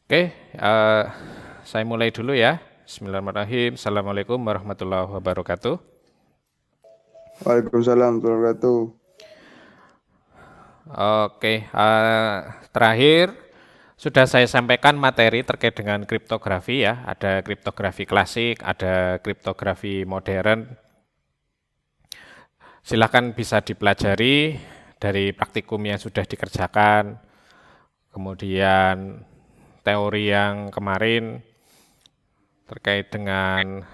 Oke, saya mulai dulu ya. Bismillahirrahmanirrahim. Assalamualaikum warahmatullahi wabarakatuh. Waalaikumsalam warahmatullahi wabarakatuh. Oke, terakhir sudah saya sampaikan materi terkait dengan kriptografi ya. Ada kriptografi klasik, ada kriptografi modern. Silahkan bisa dipelajari dari praktikum yang sudah dikerjakan, kemudian teori yang kemarin terkait dengan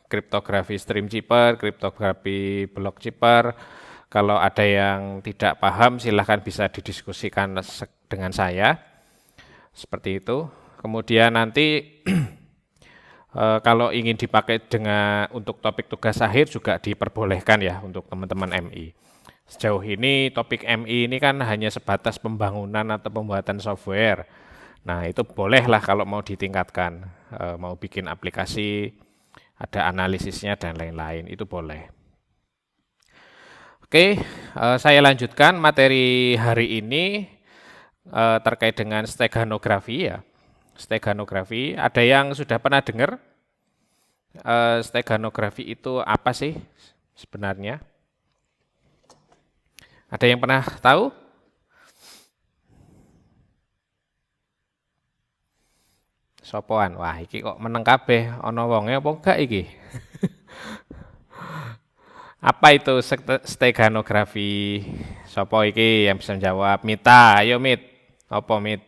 kriptografi stream chipper, kriptografi block chipper. Kalau ada yang tidak paham, silahkan bisa didiskusikan dengan saya, seperti itu. Kemudian nanti kalau ingin dipakai untuk topik tugas akhir juga diperbolehkan ya untuk teman-teman MI. Sejauh ini topik MI ini kan hanya sebatas pembangunan atau pembuatan software. Nah itu bolehlah kalau mau ditingkatkan, mau bikin aplikasi, ada analisisnya dan lain-lain, itu boleh. Oke, saya lanjutkan materi hari ini terkait dengan steganografi ya. Steganografi, ada yang sudah pernah dengar steganografi itu apa sih sebenarnya? Ada yang pernah tahu? Sopoan, wah iki kok meneng kabeh, ana wonge apa enggak iki? Apa itu steganografi? Sopo iki yang bisa menjawab? Mita, ayo Mit. Apa Mit?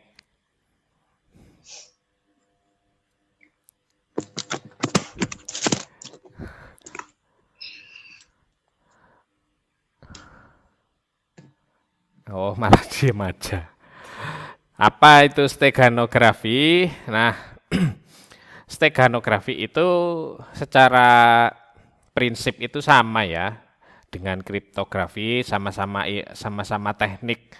Oh, malah diem aja. Apa itu steganografi? Nah, steganografi itu secara prinsip itu sama ya dengan kriptografi, sama-sama teknik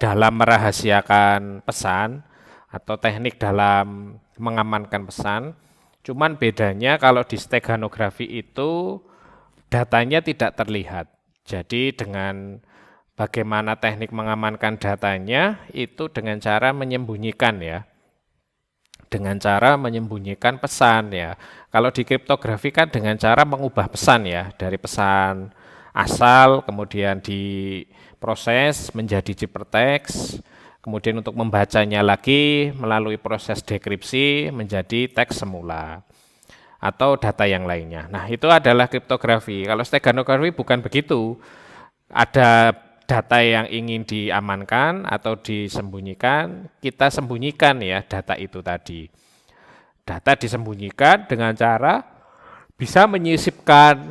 dalam merahasiakan pesan atau teknik dalam mengamankan pesan. Cuman bedanya kalau di steganografi itu datanya tidak terlihat. Jadi dengan bagaimana teknik mengamankan datanya itu dengan cara menyembunyikan ya. Dengan cara menyembunyikan pesan ya. Kalau di kriptografi kan dengan cara mengubah pesan ya, dari pesan asal kemudian diproses menjadi ciphertext, kemudian untuk membacanya lagi melalui proses dekripsi menjadi teks semula atau data yang lainnya. Nah, itu adalah kriptografi. Kalau steganografi bukan begitu. Ada data yang ingin diamankan atau disembunyikan, kita sembunyikan ya data itu tadi. Data disembunyikan dengan cara bisa menyisipkan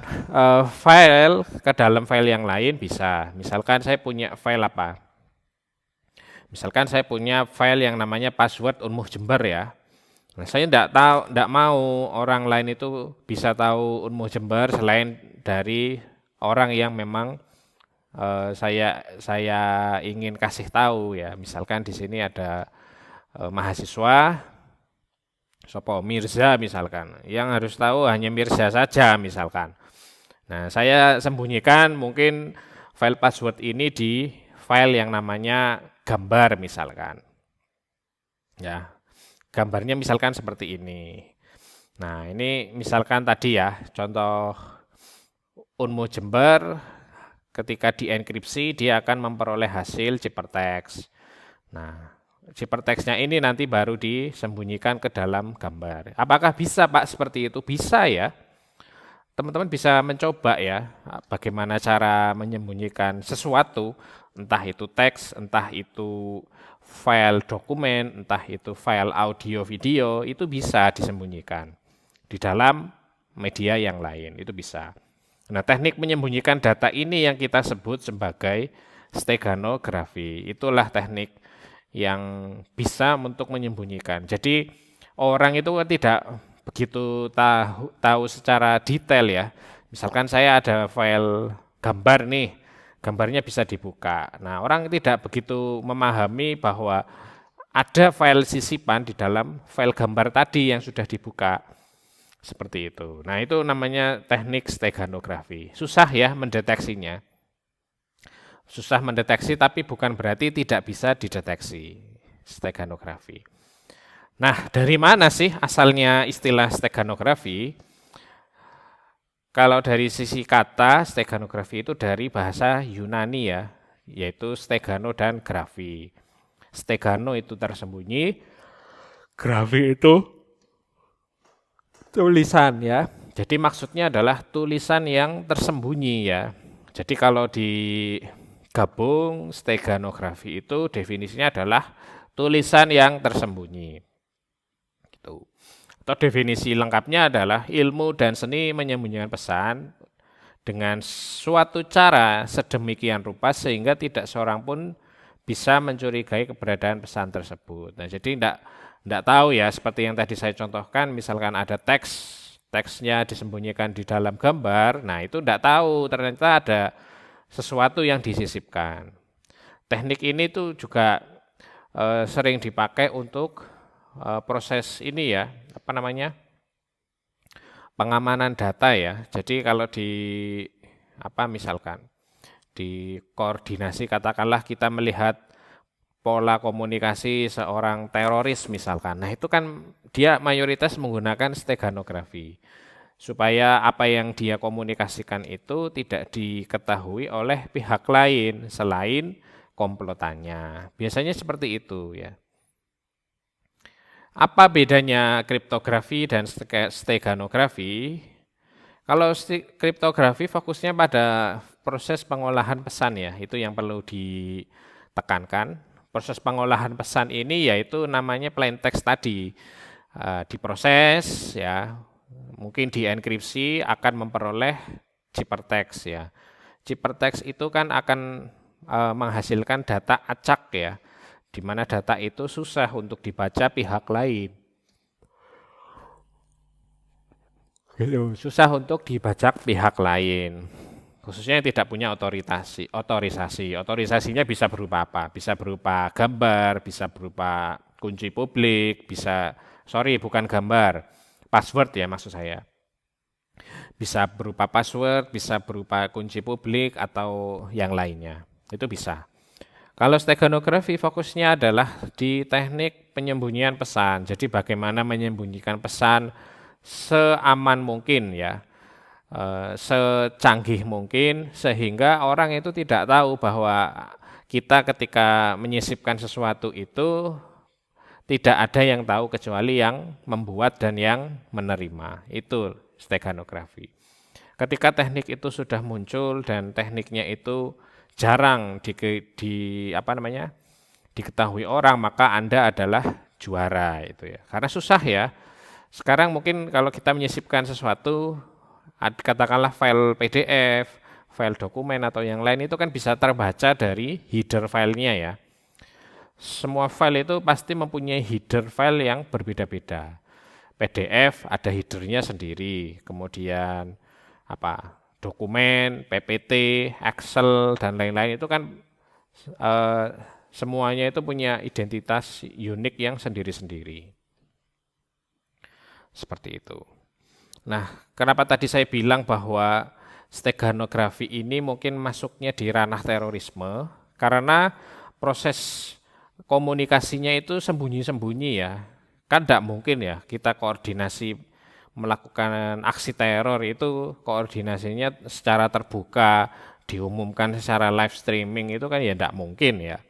file ke dalam file yang lain bisa. Misalkan saya punya file apa? Misalkan saya punya file yang namanya password Unmuh Jember ya. Nah, saya tidak mau orang lain itu bisa tahu Unmuh Jember selain dari orang yang memang saya ingin kasih tahu ya. Misalkan di sini ada mahasiswa Sopo Mirza misalkan, yang harus tahu hanya Mirza saja misalkan. Nah, saya sembunyikan mungkin file password ini di file yang namanya gambar misalkan. Ya, gambarnya misalkan seperti ini. Nah, ini misalkan tadi ya, contoh Unmu Jember ketika dienkripsi dia akan memperoleh hasil ciphertext. Nah, ciphertextnya ini nanti baru disembunyikan ke dalam gambar. Apakah bisa Pak seperti itu? Bisa ya. Teman-teman bisa mencoba ya bagaimana cara menyembunyikan sesuatu, entah itu teks, entah itu file dokumen, entah itu file audio video, itu bisa disembunyikan di dalam media yang lain, itu bisa. Nah, teknik menyembunyikan data ini yang kita sebut sebagai steganografi. Itulah teknik yang bisa untuk menyembunyikan. Jadi orang itu tidak begitu tahu secara detail ya. Misalkan saya ada file gambar nih, gambarnya bisa dibuka. Nah, orang tidak begitu memahami bahwa ada file sisipan di dalam file gambar tadi yang sudah dibuka. Seperti itu. Nah, itu namanya teknik steganografi. Susah ya mendeteksinya. Susah mendeteksi tapi bukan berarti tidak bisa dideteksi. Steganografi. Nah, dari mana sih asalnya istilah steganografi? Kalau dari sisi kata, steganografi itu dari bahasa Yunani ya, yaitu stegano dan grafi. Stegano itu tersembunyi, grafi itu tulisan ya. Jadi maksudnya adalah tulisan yang tersembunyi ya. Jadi kalau digabung steganografi itu definisinya adalah tulisan yang tersembunyi. Gitu. Atau definisi lengkapnya adalah ilmu dan seni menyembunyikan pesan dengan suatu cara sedemikian rupa sehingga tidak seorang pun bisa mencurigai keberadaan pesan tersebut. Nah, jadi tidak tahu ya, seperti yang tadi saya contohkan, misalkan ada teksnya disembunyikan di dalam gambar, nah itu tidak tahu, ternyata ada sesuatu yang disisipkan. Teknik ini tuh juga sering dipakai untuk proses ini ya, apa namanya, pengamanan data ya. Jadi kalau misalkan di koordinasi, katakanlah kita melihat pola komunikasi seorang teroris misalkan. Nah itu kan dia mayoritas menggunakan steganografi. Supaya apa yang dia komunikasikan itu tidak diketahui oleh pihak lain selain komplotannya. Biasanya seperti itu ya. Apa bedanya kriptografi dan steganografi? Kalau kriptografi fokusnya pada proses pengolahan pesan ya, itu yang perlu ditekankan. Proses pengolahan pesan ini yaitu namanya plain text tadi. Diproses ya, mungkin dienkripsi akan memperoleh ciphertext ya. Ciphertext itu kan akan menghasilkan data acak ya, di mana data itu susah untuk dibaca pihak lain. Susah untuk dibaca pihak lain. Khususnya yang tidak punya otorisasi. Otorisasinya bisa berupa apa? Bisa berupa gambar, bisa berupa kunci publik, bukan gambar, password ya maksud saya. Bisa berupa password, bisa berupa kunci publik atau yang lainnya. Itu bisa. Kalau steganografi fokusnya adalah di teknik penyembunyian pesan. Jadi bagaimana menyembunyikan pesan seaman mungkin ya, secanggih mungkin sehingga orang itu tidak tahu bahwa kita ketika menyisipkan sesuatu itu tidak ada yang tahu kecuali yang membuat dan yang menerima. Itu steganografi. Ketika teknik itu sudah muncul dan tekniknya itu jarang diketahui orang, maka Anda adalah juara itu ya. Karena susah ya. Sekarang mungkin kalau kita menyisipkan sesuatu, katakanlah file PDF, file dokumen atau yang lain itu kan bisa terbaca dari header filenya ya. Semua file itu pasti mempunyai header file yang berbeda-beda. PDF ada headernya sendiri, kemudian dokumen, PPT, Excel, dan lain-lain itu kan semuanya itu punya identitas unik yang sendiri-sendiri. Seperti itu. Nah, kenapa tadi saya bilang bahwa steganografi ini mungkin masuknya di ranah terorisme? Karena proses komunikasinya itu sembunyi-sembunyi ya. Kan tidak mungkin ya kita koordinasi melakukan aksi teror itu koordinasinya secara terbuka, diumumkan secara live streaming itu kan ya tidak mungkin ya.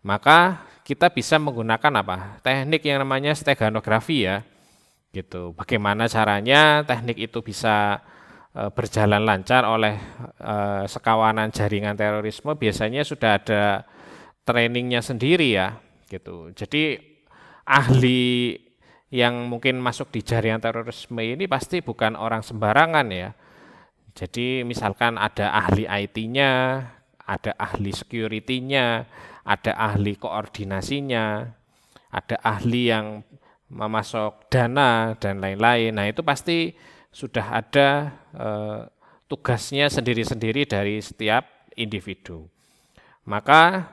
Maka kita bisa menggunakan teknik yang namanya steganografi ya. Gitu. Bagaimana caranya teknik itu bisa berjalan lancar oleh sekawanan jaringan terorisme, biasanya sudah ada trainingnya sendiri ya. Gitu. Jadi ahli yang mungkin masuk di jaringan terorisme ini pasti bukan orang sembarangan ya. Jadi misalkan ada ahli IT-nya, ada ahli security-nya, ada ahli koordinasinya, ada ahli yang memasok dana dan lain-lain. Nah itu pasti sudah ada tugasnya sendiri-sendiri dari setiap individu. Maka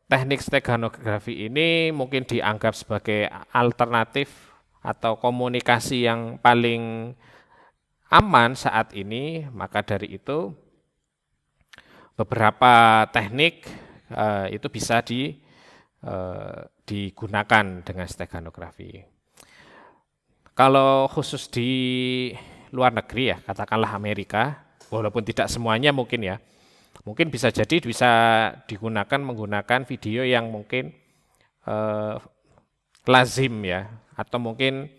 teknik steganografi ini mungkin dianggap sebagai alternatif atau komunikasi yang paling aman saat ini. Maka dari itu beberapa teknik itu bisa digunakan dengan steganografi. Kalau khusus di luar negeri ya, katakanlah Amerika, walaupun tidak semuanya mungkin ya, mungkin bisa jadi bisa digunakan menggunakan video yang mungkin lazim ya, atau mungkin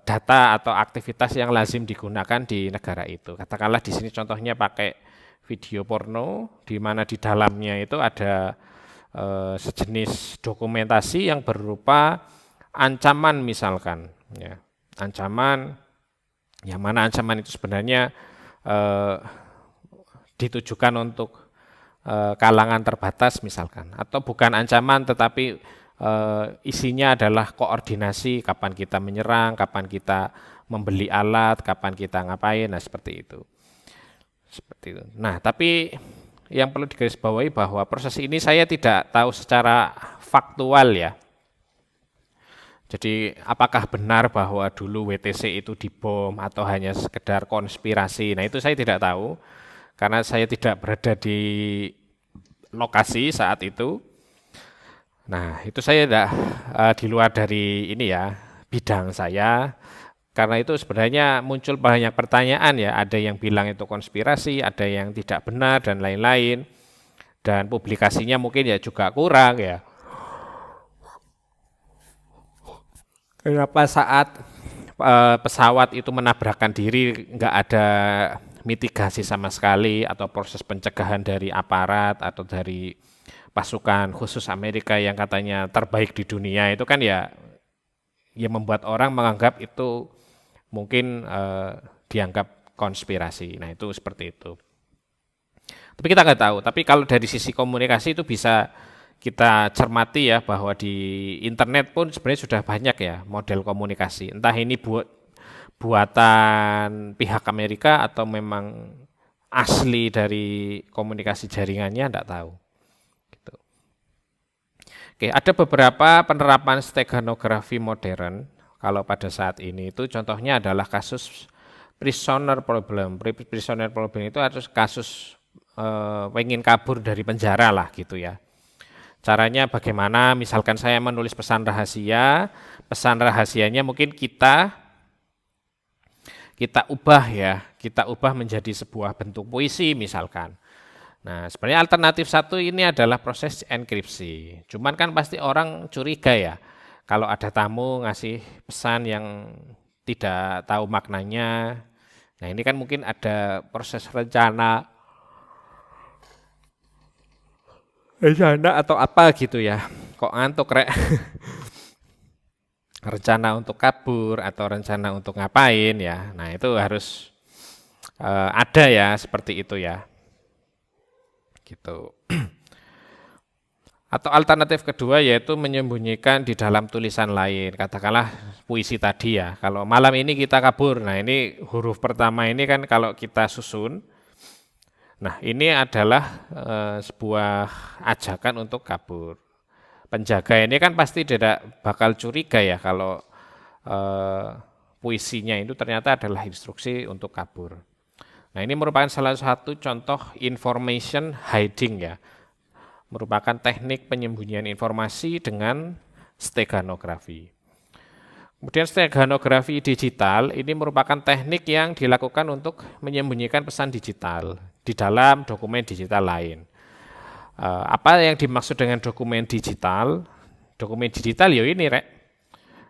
data atau aktivitas yang lazim digunakan di negara itu. Katakanlah di sini contohnya pakai video porno, di mana di dalamnya itu ada sejenis dokumentasi yang berupa ancaman misalkan, ya, ancaman yang mana ancaman itu sebenarnya ditujukan untuk kalangan terbatas misalkan, atau bukan ancaman tetapi isinya adalah koordinasi kapan kita menyerang, kapan kita membeli alat, kapan kita ngapain, nah seperti itu. Seperti itu. Nah, tapi yang perlu digarisbawahi bahwa proses ini saya tidak tahu secara faktual ya. Jadi apakah benar bahwa dulu WTC itu dibom atau hanya sekedar konspirasi? Nah, itu saya tidak tahu karena saya tidak berada di lokasi saat itu. Nah, itu saya tidak di luar dari ini ya, bidang saya. Karena itu sebenarnya muncul banyak pertanyaan ya, ada yang bilang itu konspirasi, ada yang tidak benar dan lain-lain. Dan publikasinya mungkin ya juga kurang ya. Kenapa saat pesawat itu menabrakkan diri nggak ada mitigasi sama sekali atau proses pencegahan dari aparat atau dari pasukan khusus Amerika yang katanya terbaik di dunia itu kan ya membuat orang menganggap itu mungkin dianggap konspirasi. Nah itu seperti itu. Tapi kita nggak tahu. Tapi kalau dari sisi komunikasi itu bisa kita cermati ya bahwa di internet pun sebenarnya sudah banyak ya model komunikasi. Entah ini buatan pihak Amerika atau memang asli dari komunikasi jaringannya, enggak tahu. Gitu. Oke, ada beberapa penerapan steganografi modern. Kalau pada saat ini itu contohnya adalah kasus prisoner problem. Prisoner problem itu harus kasus pengen kabur dari penjara lah gitu ya. Caranya bagaimana? Misalkan saya menulis pesan pesan rahasianya mungkin kita ubah ya, kita ubah menjadi sebuah bentuk puisi misalkan. Nah, sebenarnya alternatif satu ini adalah proses enkripsi. Cuman kan pasti orang curiga ya, kalau ada tamu ngasih pesan yang tidak tahu maknanya. Nah, ini kan mungkin ada proses rencana atau apa gitu ya. Kok ngantuk rek? Rencana untuk kabur atau rencana untuk ngapain ya. Nah, itu harus ada ya seperti itu ya. Gitu. Atau alternatif kedua yaitu menyembunyikan di dalam tulisan lain. Katakanlah puisi tadi ya. Kalau malam ini kita kabur. Nah, ini huruf pertama ini kan kalau kita susun. Nah, ini adalah sebuah ajakan untuk kabur. Penjaga ini kan pasti tidak bakal curiga ya kalau puisinya itu ternyata adalah instruksi untuk kabur. Nah, ini merupakan salah satu contoh information hiding ya. Merupakan teknik penyembunyian informasi dengan steganografi. Kemudian steganografi digital ini merupakan teknik yang dilakukan untuk menyembunyikan pesan digital di dalam dokumen digital lain. Apa yang dimaksud dengan dokumen digital? Dokumen digital ya ini rek.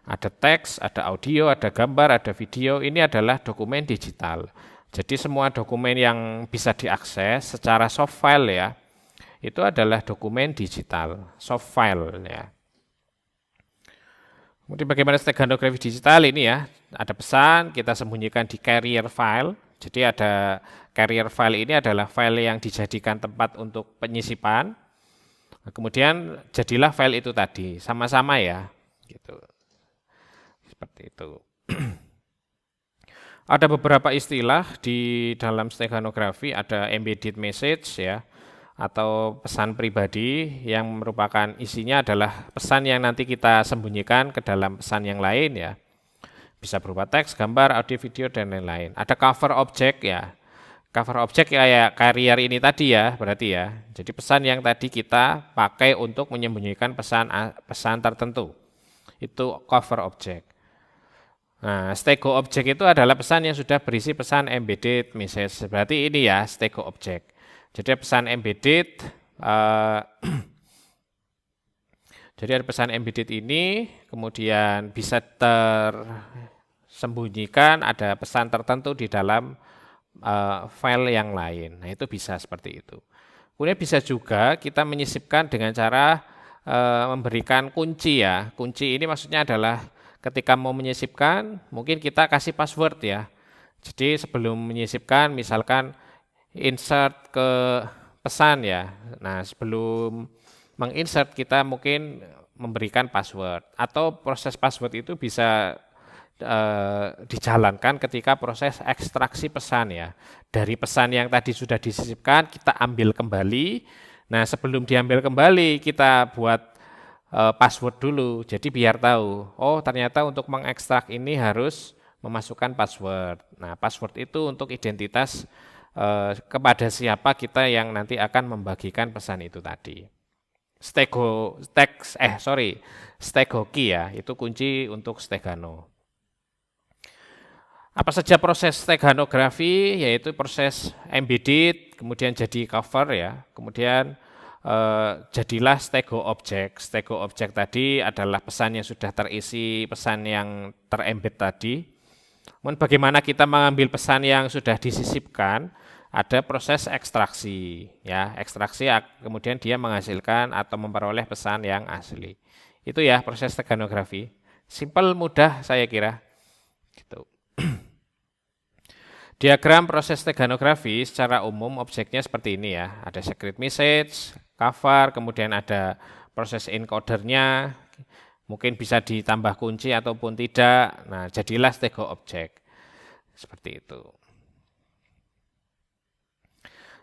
Ada teks, ada audio, ada gambar, ada video. Ini adalah dokumen digital. Jadi semua dokumen yang bisa diakses secara soft file ya, itu adalah dokumen digital, soft file ya. Kemudian bagaimana steganografi digital ini ya, ada pesan kita sembunyikan di carrier file. Jadi ada carrier file ini adalah file yang dijadikan tempat untuk penyisipan. Kemudian jadilah file itu tadi, sama-sama ya, gitu. Seperti itu. Ada beberapa istilah di dalam steganografi, ada embedded message ya, atau pesan pribadi yang merupakan isinya adalah pesan yang nanti kita sembunyikan ke dalam pesan yang lain ya. Bisa berupa teks, gambar, audio, video, dan lain-lain. Ada cover object ya. Cover objek kayak carrier ini tadi ya, berarti ya. Jadi pesan yang tadi kita pakai untuk menyembunyikan pesan tertentu. Itu cover objek. Nah, stego objek itu adalah pesan yang sudah berisi pesan embedded message. Berarti ini ya stego objek. Jadi pesan embedded eh, jadi ada pesan embedded ini, kemudian bisa tersembunyikan ada pesan tertentu di dalam file yang lain. Nah, itu bisa seperti itu. Kemudian bisa juga kita menyisipkan dengan cara memberikan kunci ya. Kunci ini maksudnya adalah ketika mau menyisipkan, mungkin kita kasih password ya. Jadi sebelum menyisipkan, misalkan insert ke pesan ya. Nah, sebelum menginsert kita mungkin memberikan password atau proses password itu bisa dijalankan ketika proses ekstraksi pesan ya. Dari pesan yang tadi sudah disisipkan kita ambil kembali. Nah, sebelum diambil kembali kita buat password dulu. Jadi biar tahu, oh ternyata untuk mengekstrak ini harus memasukkan password. Nah, password itu untuk identitas kepada siapa kita yang nanti akan membagikan pesan itu tadi. Stego key ya, itu kunci untuk Stegano. Apa saja proses steganografi, yaitu proses embedded, kemudian jadi cover ya, kemudian jadilah stego objek. Stego objek tadi adalah pesan yang sudah terisi, pesan yang terembed tadi. Kemudian bagaimana kita mengambil pesan yang sudah disisipkan, ada proses ekstraksi ya, ekstraksi kemudian dia menghasilkan atau memperoleh pesan yang asli. Itu ya proses steganografi. Simple, mudah saya kira. Gitu. Diagram proses steganografi secara umum objeknya seperti ini ya. Ada secret message, cover, kemudian ada proses encodernya, mungkin bisa ditambah kunci ataupun tidak. Nah, jadilah stego objek. Seperti itu.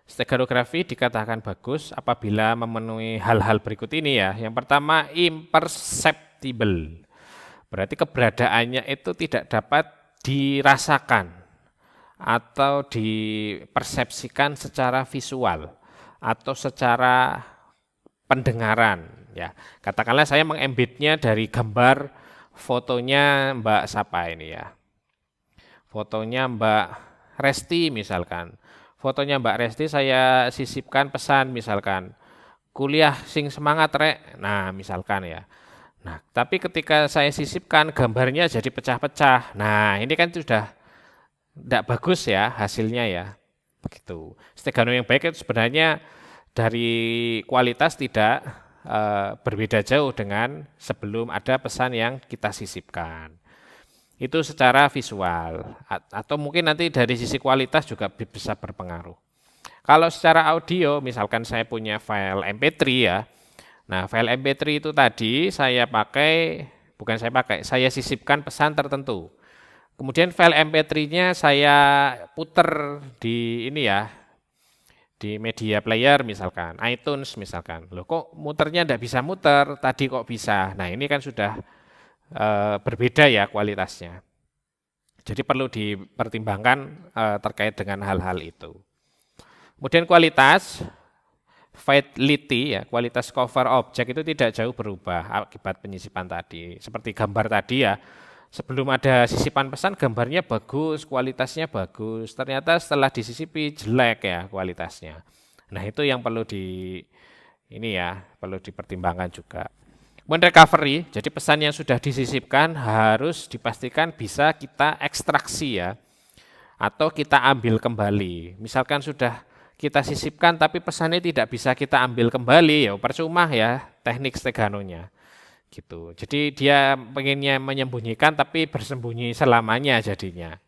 Steganografi dikatakan bagus apabila memenuhi hal-hal berikut ini ya. Yang pertama, imperceptible. Berarti keberadaannya itu tidak dapat dirasakan atau dipersepsikan secara visual atau secara pendengaran ya. Katakanlah saya mengembednya dari gambar fotonya Mbak Sapa ini ya. Fotonya Mbak Resti misalkan. Fotonya Mbak Resti saya sisipkan pesan misalkan, kuliah sing semangat rek. Nah, misalkan ya. Nah, tapi ketika saya sisipkan gambarnya jadi pecah-pecah. Nah, ini kan sudah tidak bagus ya hasilnya ya. Begitu. Stegano yang baik itu sebenarnya dari kualitas tidak berbeda jauh dengan sebelum ada pesan yang kita sisipkan. Itu secara visual atau mungkin nanti dari sisi kualitas juga bisa berpengaruh. Kalau secara audio misalkan saya punya file MP3 ya. Nah, file MP3 itu tadi saya sisipkan pesan tertentu. Kemudian file MP3-nya saya puter di ini ya, di media player misalkan, iTunes misalkan. Loh kok muternya tidak bisa muter, tadi kok bisa. Nah, ini kan sudah berbeda ya kualitasnya. Jadi perlu dipertimbangkan terkait dengan hal-hal itu. Kemudian kualitas, fidelity ya, kualitas cover objek itu tidak jauh berubah akibat penyisipan tadi. Seperti gambar tadi ya, sebelum ada sisipan pesan gambarnya bagus, kualitasnya bagus. Ternyata setelah disisipi jelek ya kualitasnya. Nah, itu yang perlu perlu dipertimbangkan juga. Kemudian recovery, jadi pesan yang sudah disisipkan harus dipastikan bisa kita ekstraksi ya. Atau kita ambil kembali. Misalkan sudah kita sisipkan tapi pesannya tidak bisa kita ambil kembali, ya percuma ya teknik steganonya. Gitu. Jadi dia pengennya menyembunyikan tapi bersembunyi selamanya jadinya.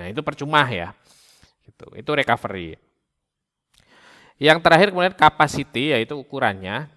Itu percuma ya. Gitu. Itu recovery. Yang terakhir kemudian capacity yaitu ukurannya.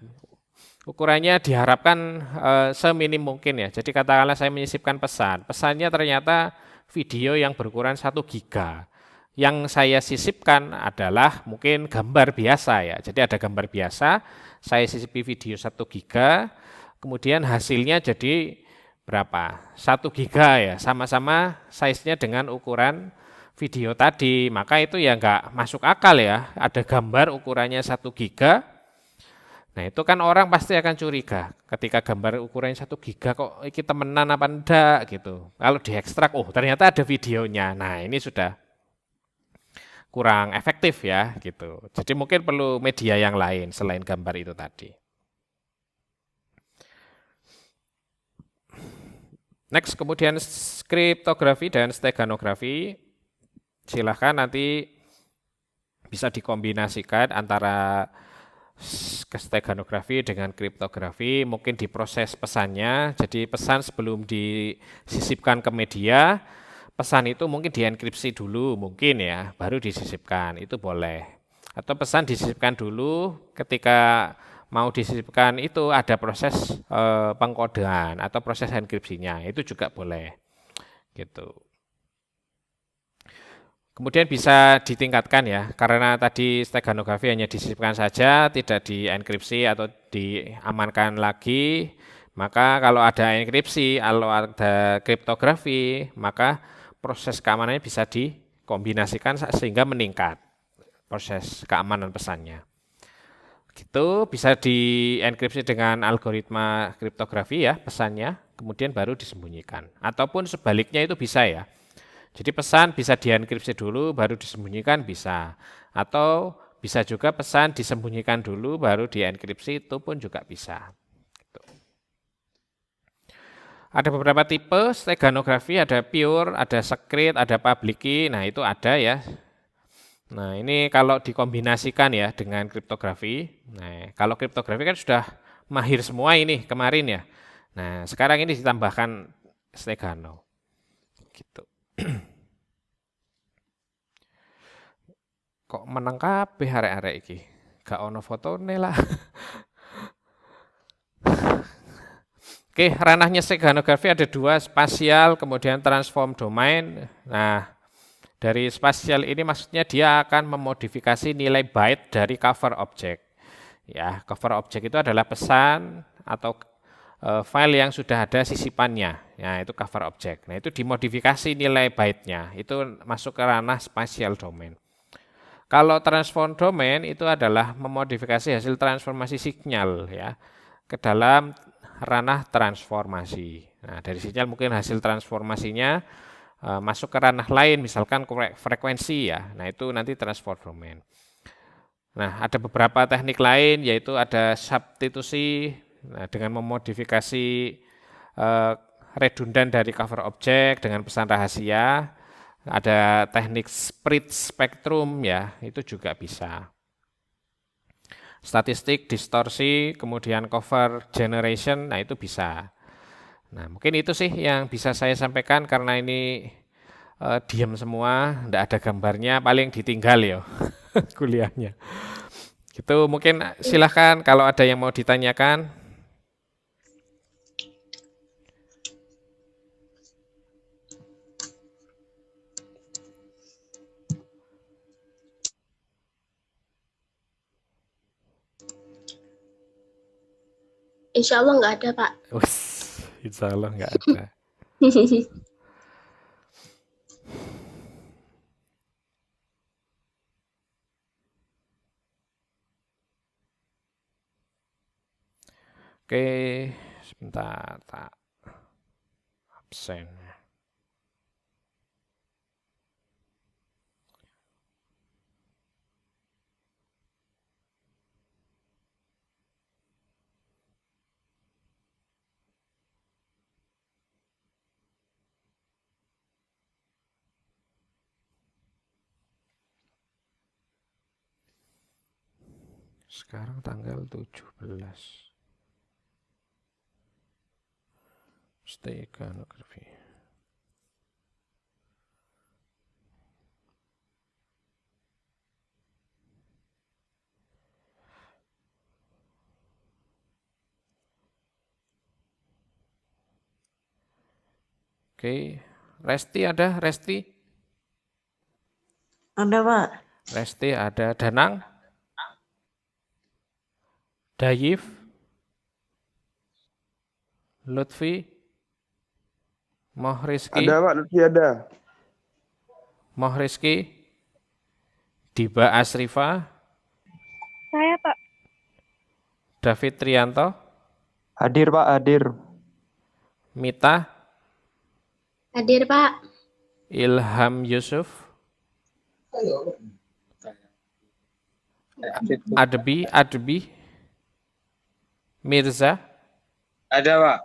Ukurannya diharapkan seminim mungkin ya. Jadi katakanlah saya menyisipkan pesan. Pesannya ternyata video yang berukuran 1 giga. Yang saya sisipkan adalah mungkin gambar biasa ya. Jadi ada gambar biasa, saya sisipi video 1 giga. Kemudian hasilnya jadi berapa? 1 giga ya, sama-sama size-nya dengan ukuran video tadi, maka itu ya nggak masuk akal ya. Ada gambar ukurannya 1 giga. Nah itu kan orang pasti akan curiga ketika gambar ukurannya 1 giga kok ini temenan apa enggak gitu. Kalau diekstrak, oh ternyata ada videonya. Nah ini sudah kurang efektif ya gitu. Jadi mungkin perlu media yang lain selain gambar itu tadi. Next, kemudian kriptografi dan steganografi. Silahkan nanti bisa dikombinasikan antara steganografi dengan kriptografi, mungkin di proses pesannya. Jadi pesan sebelum disisipkan ke media, pesan itu mungkin dienkripsi dulu, mungkin ya, baru disisipkan, itu boleh. Atau pesan disisipkan dulu, ketika mau disisipkan itu ada proses pengkodean atau proses enkripsinya, itu juga boleh. Gitu. Kemudian bisa ditingkatkan ya, karena tadi steganografi hanya disisipkan saja, tidak dienkripsi atau diamankan lagi. Maka kalau ada enkripsi, kalau ada kriptografi, maka proses keamanannya bisa dikombinasikan sehingga meningkat proses keamanan pesannya. Gitu, bisa dienkripsi dengan algoritma kriptografi ya pesannya, kemudian baru disembunyikan. Ataupun sebaliknya itu bisa ya. Jadi pesan bisa dienkripsi dulu, baru disembunyikan bisa. Atau bisa juga pesan disembunyikan dulu, baru dienkripsi, itu pun juga bisa. Gitu. Ada beberapa tipe steganografi, ada pure, ada secret, ada public key. Nah itu ada ya. Nah ini kalau dikombinasikan ya dengan kriptografi. Nah kalau kriptografi kan sudah mahir semua ini kemarin ya. Nah sekarang ini ditambahkan stegano. Gitu. Kok meneng kabeh arek-arek iki? Gak ono fotone lah. Oke, ranahnya steganografi ada dua, spasial, kemudian transform domain. Nah, dari spasial ini maksudnya dia akan memodifikasi nilai byte dari cover object. Ya, cover object itu adalah pesan atau file yang sudah ada sisipannya. Ya, itu cover object. Nah, itu dimodifikasi nilai byte-nya. Itu masuk ke ranah spatial domain. Kalau transform domain itu adalah memodifikasi hasil transformasi sinyal ya ke dalam ranah transformasi. Nah, dari sinyal mungkin hasil transformasinya masuk ke ranah lain, misalkan frekuensi ya. Nah, itu nanti transform domain. Nah, ada beberapa teknik lain yaitu ada substitusi dengan memodifikasi redundan dari cover object dengan pesan rahasia. Ada teknik spread spectrum ya, itu juga bisa. Statistik, distorsi, kemudian cover generation, nah itu bisa. Nah, mungkin itu sih yang bisa saya sampaikan karena ini diam semua, tidak ada gambarnya, paling ditinggal ya kuliahnya. Gitu, mungkin silahkan kalau ada yang mau ditanyakan. Insya Allah nggak ada, Pak. Insya Allah nggak ada. Oke, sebentar, tak absen. Sekarang tanggal 17. Steganografi. Oke, Resti ada? Resti? Ada, Pak. Resti ada. Danang? Dayif? Lutfi? Moh Rizki? Ada Pak, Lutfi ada. Moh Rizky, Diba Asrifa, Saya, Pak. David Trianto, Hadir Pak, hadir. Mita, Hadir, Pak. Ilham Yusuf, Adbi, Mirza, Ada, Pak.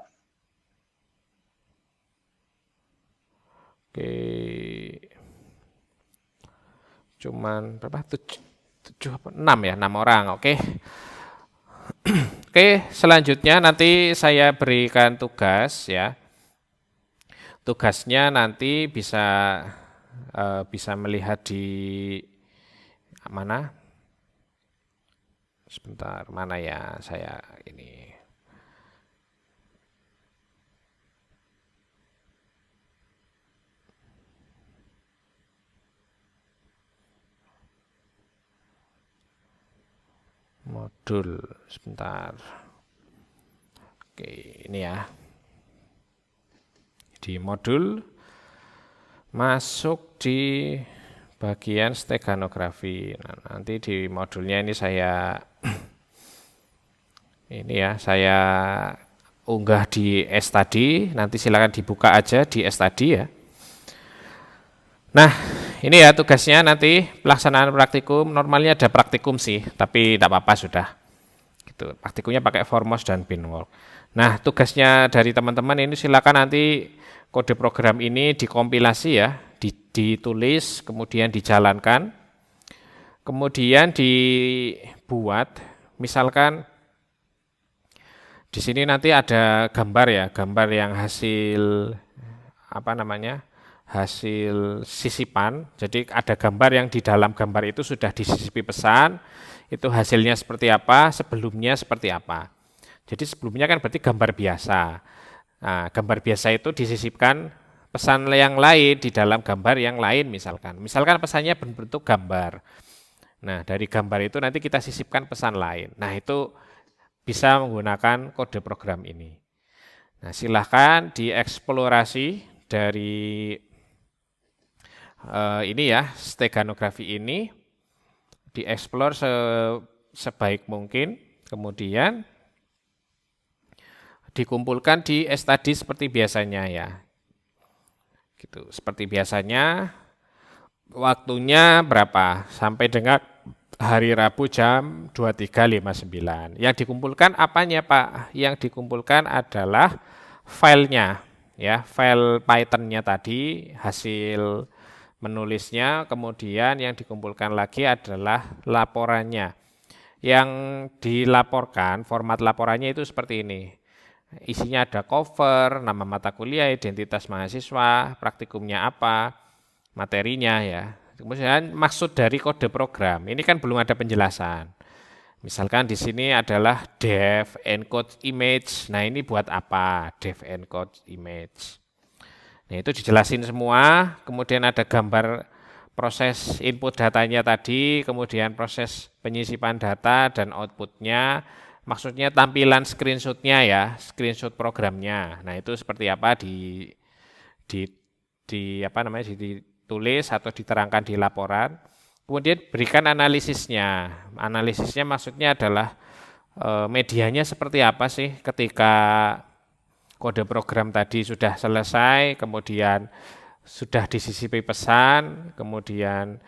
oke, cuman berapa? 6 ya, 6 orang, oke. Oke, selanjutnya nanti saya berikan tugas ya. Tugasnya nanti bisa melihat di mana? Sebentar, mana ya saya ini. Modul, sebentar. Oke, ini ya. Di modul masuk di bagian steganografi. Nah, nanti di modulnya ini saya saya unggah di study, nanti silakan dibuka aja di study ya. Nah, ini ya tugasnya nanti pelaksanaan praktikum, normalnya ada praktikum sih, tapi tidak apa-apa sudah. Gitu. Praktikumnya pakai Formos dan Binwork. Nah, tugasnya dari teman-teman ini silakan nanti kode program ini dikompilasi ya, ditulis, kemudian dijalankan, kemudian dibuat, misalkan di sini nanti ada gambar ya, gambar yang hasil hasil sisipan. Jadi ada gambar yang di dalam gambar itu sudah disisipi pesan, itu hasilnya seperti apa, sebelumnya seperti apa. Jadi sebelumnya kan berarti gambar biasa. Nah, gambar biasa itu disisipkan pesan yang lain di dalam gambar yang lain misalkan. Misalkan pesannya berbentuk gambar. Nah, dari gambar itu nanti kita sisipkan pesan lain. Nah, itu bisa menggunakan kode program ini. Nah, silahkan dieksplorasi dari ini ya, steganografi ini, dieksplor sebaik mungkin, kemudian dikumpulkan di study seperti biasanya ya. Gitu, seperti biasanya. Waktunya berapa? Sampai dengan hari Rabu jam 23.59. Yang dikumpulkan apanya, Pak? Yang dikumpulkan adalah filenya ya, file Python-nya tadi, hasil menulisnya, kemudian yang dikumpulkan lagi adalah laporannya. Yang dilaporkan, format laporannya itu seperti ini. Isinya ada cover, nama mata kuliah, identitas mahasiswa, praktikumnya apa, materinya ya. Kemudian maksud dari kode program, ini kan belum ada penjelasan. Misalkan di sini adalah dev encode image. Nah, ini buat apa? Dev encode image. Nah, itu dijelasin semua, kemudian ada gambar proses input datanya tadi, kemudian proses penyisipan data dan outputnya, maksudnya tampilan screenshotnya ya, screenshot programnya. Nah, itu seperti apa ditulis atau diterangkan di laporan. Kemudian berikan analisisnya. Analisisnya maksudnya adalah medianya seperti apa sih ketika kode program tadi sudah selesai, kemudian sudah disisipi pesan, kemudian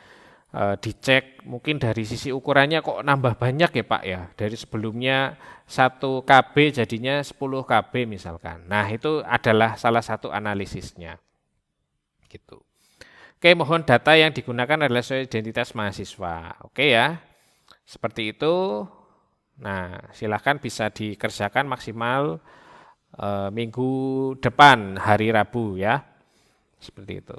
dicek mungkin dari sisi ukurannya kok nambah banyak ya Pak ya, dari sebelumnya 1 KB jadinya 10 KB misalkan. Nah, itu adalah salah satu analisisnya. Gitu. Oke, mohon data yang digunakan adalah soal identitas mahasiswa. Oke ya, seperti itu. Nah, silakan bisa dikerjakan maksimal minggu depan, hari Rabu ya. Seperti itu.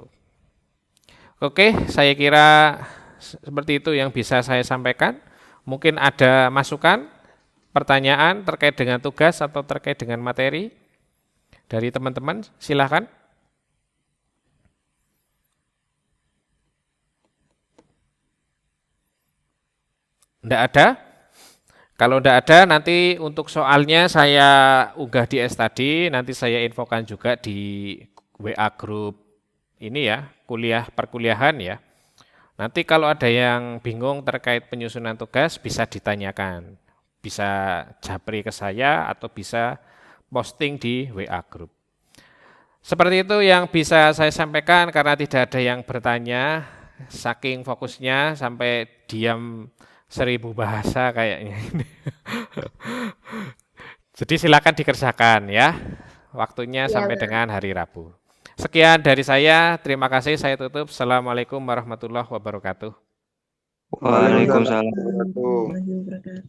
Oke, saya kira seperti itu yang bisa saya sampaikan. Mungkin ada masukan, pertanyaan terkait dengan tugas atau terkait dengan materi dari teman-teman, silakan. Tidak ada? Kalau tidak ada, nanti untuk soalnya saya unggah di study, nanti saya infokan juga di WA grup ini ya, perkuliahan ya. Nanti kalau ada yang bingung terkait penyusunan tugas bisa ditanyakan. Bisa japri ke saya atau bisa posting di WA group. Seperti itu yang bisa saya sampaikan karena tidak ada yang bertanya, saking fokusnya sampai diam 1000 bahasa kayaknya ini. Jadi silakan dikerjakan ya. Waktunya Iya, sampai Pak. dengan hari Rabu. Sekian dari saya, terima kasih, saya tutup. Assalamualaikum warahmatullahi wabarakatuh. Waalaikumsalam. Waalaikumsalam warahmatullahi wabarakatuh.